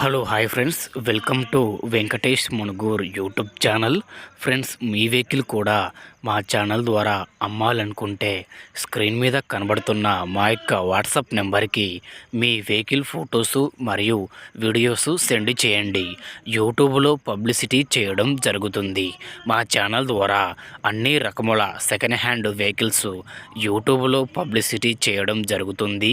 Hello hi friends, welcome to Venkatesh Munugur YouTube channel. Friends, మీ vehicle కూడా మా ఛానల్ ద్వారా అమ్మాలనుకుంటే స్క్రీన్ మీద కనబడుతున్న మా యొక్క వాట్సాప్ నెంబర్కి మీ వెహికల్ ఫొటోసు మరియు వీడియోస్ సెండ్ చేయండి. యూట్యూబ్లో పబ్లిసిటీ చేయడం జరుగుతుంది. మా ఛానల్ ద్వారా అన్ని రకముల సెకండ్ హ్యాండ్ వెహికల్స్ యూట్యూబ్లో పబ్లిసిటీ చేయడం జరుగుతుంది.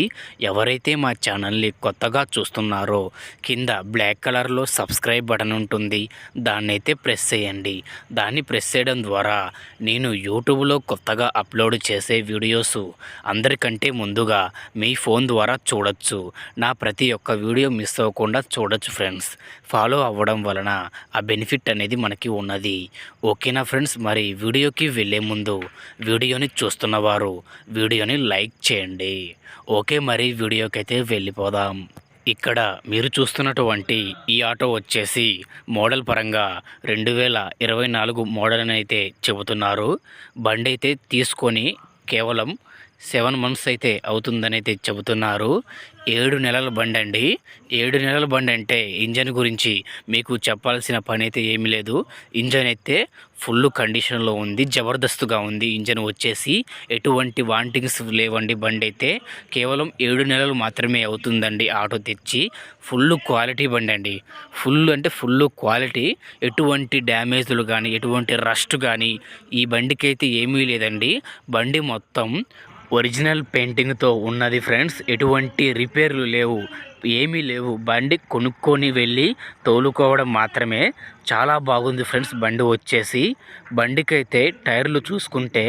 ఎవరైతే మా ఛానల్ని కొత్తగా చూస్తున్నారో కింద బ్లాక్ కలర్లో సబ్స్క్రైబ్ బటన్ ఉంటుంది. దాన్ని అయితే ప్రెస్ చేయండి. దాన్ని ప్రెస్ చేయడం ద్వారా నేను యూట్యూబ్లో కొత్తగా అప్లోడ్ చేసే వీడియోస్ అందరికంటే ముందుగా మీ ఫోన్ ద్వారా చూడొచ్చు. నా ప్రతి ఒక్క వీడియో మిస్ అవ్వకుండా చూడొచ్చు ఫ్రెండ్స్. ఫాలో అవ్వడం వలన ఆ బెనిఫిట్ అనేది మనకి ఉన్నది. ఓకేనా ఫ్రెండ్స్? మరి వీడియోకి వెళ్ళే ముందు వీడియోని చూస్తున్నవారు వీడియోని లైక్ చేయండి. ఓకే, మరి వీడియోకి అయితే వెళ్ళిపోదాం. ఇక్కడ మీరు చూస్తున్నటువంటి ఈ ఆటో వచ్చేసి మోడల్ పరంగా 2024 మోడల్ అని అయితే చెబుతున్నారు. బండి అయితే తీసుకొని కేవలం 7 months అయితే అవుతుందని అయితే చెబుతున్నారు. 7 నెలల బండి అండి. 7 నెలల బండి అంటే ఇంజన్ గురించి మీకు చెప్పాల్సిన పని అయితే ఏమీ లేదు. ఇంజన్ అయితే ఫుల్ కండిషన్లో ఉంది, జబర్దస్తుగా ఉంది. ఇంజన్ వచ్చేసి ఎటువంటి వాంటింగ్స్ లేవండి. బండి అయితే కేవలం 7 నెలలు మాత్రమే అవుతుందండి ఆటో తెచ్చి. ఫుల్ క్వాలిటీ బండి అండి. ఫుల్ అంటే ఫుల్ క్వాలిటీ. ఎటువంటి డ్యామేజ్లు కానీ ఎటువంటి రస్ట్ కానీ ఈ బండికి అయితే ఏమీ లేదండి. బండి మొత్తం ఒరిజినల్ పెయింటింగ్తో ఉన్నది ఫ్రెండ్స్. ఎటువంటి రిపేర్లు లేవు, ఏమీ లేవు. బండి కొనుక్కొని వెళ్ళి తోలుకోవడం మాత్రమే. చాలా బాగుంది ఫ్రెండ్స్. బండి వచ్చేసి బండికైతే టైర్లు చూసుకుంటే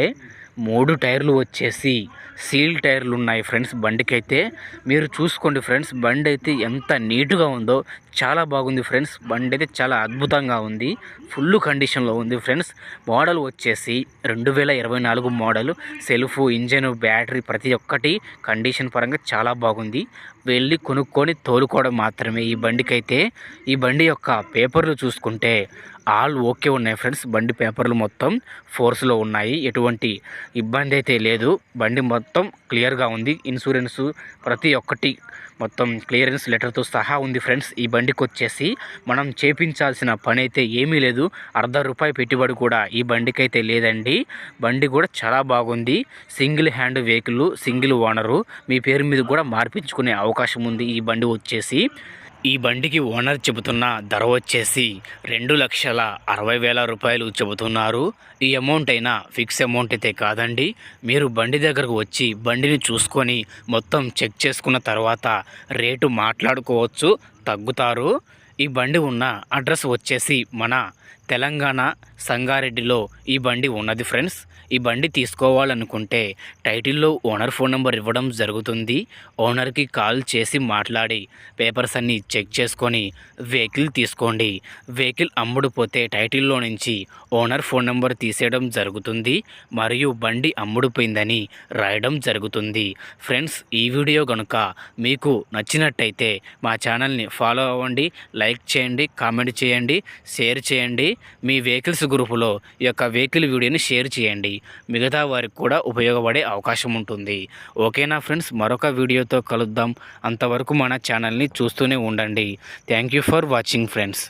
3 టైర్లు వచ్చేసి సీల్ టైర్లు ఉన్నాయి ఫ్రెండ్స్. బండికైతే మీరు చూసుకోండి ఫ్రెండ్స్. బండి అయితే ఎంత నీట్గా ఉందో, చాలా బాగుంది ఫ్రెండ్స్. బండి అయితే చాలా అద్భుతంగా ఉంది, ఫుల్ కండిషన్లో ఉంది ఫ్రెండ్స్. మోడల్ వచ్చేసి 2024 మోడల్. సెల్ఫ్, ఇంజన్, బ్యాటరీ ప్రతి ఒక్కటి కండిషన్ పరంగా చాలా బాగుంది. వెళ్ళి కొనుక్కొని తోలుకోవడం మాత్రమే ఈ బండికైతే. ఈ బండి యొక్క పేపర్లు చూసుకుంటే ఆల్ ఓకే ఉన్నాయి ఫ్రెండ్స్. బండి పేపర్లు మొత్తం ఫోర్స్లో ఉన్నాయి, ఎటువంటి ఇబ్బంది అయితే లేదు. బండి మొత్తం క్లియర్గా ఉంది. ఇన్సూరెన్సు ప్రతి ఒక్కటి మొత్తం క్లియరెన్స్ లెటర్తో సహా ఉంది ఫ్రెండ్స్. ఈ బండికి వచ్చేసి మనం చేపించాల్సిన పని అయితే ఏమీ లేదు. ₹1,000 పెట్టుబడి కూడా ఈ బండికి అయితే లేదండి. బండి కూడా చాలా బాగుంది. Single hand vehicle, single owner. మీ పేరు మీద కూడా మార్పించుకునే అవకాశం ఉంది ఈ బండి వచ్చేసి. ఈ బండికి ఓనర్ చెబుతున్న ధర వచ్చేసి ₹2,60,000 చెబుతున్నారు. ఈ అమౌంట్ అయినా ఫిక్స్ అమౌంట్ అయితే కాదండి. మీరు బండి దగ్గరకు వచ్చి బండిని చూసుకొని మొత్తం చెక్ చేసుకున్న తర్వాత రేటు మాట్లాడుకోవచ్చు, తగ్గుతారు. ఈ బండి ఉన్న అడ్రస్ వచ్చేసి మన తెలంగాణ సంగారెడ్డిలో ఈ బండి ఉన్నది ఫ్రెండ్స్. ఈ బండి తీసుకోవాలనుకుంటే టైటిల్లో ఓనర్ ఫోన్ నెంబర్ ఇవ్వడం జరుగుతుంది. ఓనర్కి కాల్ చేసి మాట్లాడి పేపర్స్ అన్నీ చెక్ చేసుకొని వెహికల్ తీసుకోండి. వెహికల్ అమ్ముడుపోతే టైటిల్లో నుంచి ఓనర్ ఫోన్ నెంబర్ తీసేయడం జరుగుతుంది మరియు బండి అమ్ముడుపోయిందని రాయడం జరుగుతుంది. ఫ్రెండ్స్, ఈ వీడియో కనుక మీకు నచ్చినట్టయితే మా ఛానల్ని ఫాలో అవ్వండి, లైక్ చేయండి, కామెంట్ చేయండి, షేర్ చేయండి. మీ వెహికల్స్ గ్రూపులో ఈ యొక్క వెహికల్ వీడియోని షేర్ చేయండి. మిగతా వారికి కూడా ఉపయోగపడే అవకాశం ఉంటుంది. ఓకేనా ఫ్రెండ్స్? మరొక వీడియోతో కలుద్దాం. అంతవరకు మన ఛానల్ని చూస్తూనే ఉండండి. Thank you for watching friends.